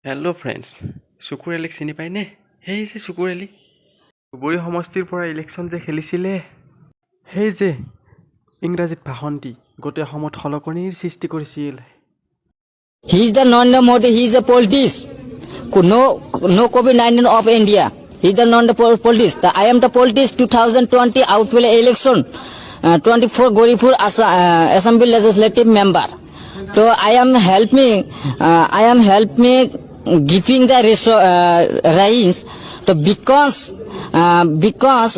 Hello' friends, চুকুৰেলিক চিনি পায়নে? সেই যে চুকুৰেলি ধুবুৰী সমষ্টিৰ পৰা ইলেকশ্যন যে খেলিছিলে, সেই যে ইংৰাজীত ভাষণ দি গোটেই অসমত সলকনিৰ সৃষ্টি কৰিছিল। He is the Narendra Modi. He is a politics. No COVID-19 of India. He is the non-politics. I am the politics. 2020 outwell election. 24 Goripur Assembly legislative member. So I am helping giving the rise. So because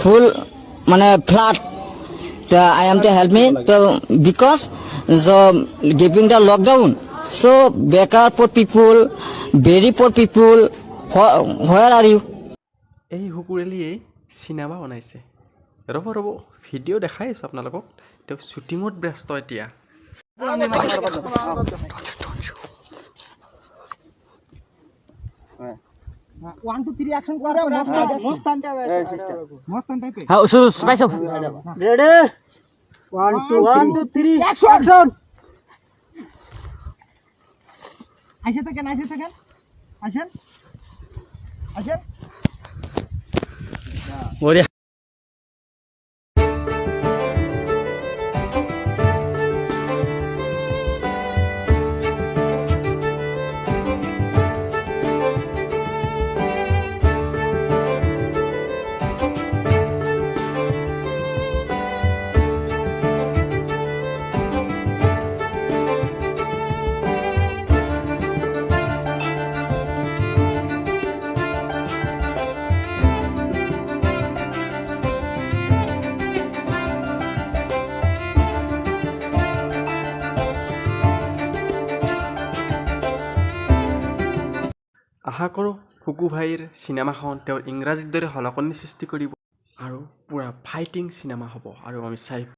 full মানে flat. I am to help me because giving the lockdown. So better poor people, very poor people. Where are you? এই হুকুৰেলিয়ে cinema বনাইছে। ৰ'ব video' দেখাই আছোঁ আপোনালোকক। তেওঁ শ্বুটিঙত ব্যস্ত এতিয়া। One, two, three, action. Ready? One, two, three, action. Action. আশা কৰোঁ হুকু ভাইৰ চিনেমাখন তেওঁৰ ইংৰাজীৰ দৰে সলকনি সৃষ্টি কৰিব আৰু পূৰা ফাইটিং চিনেমা হ'ব আৰু আমি চাই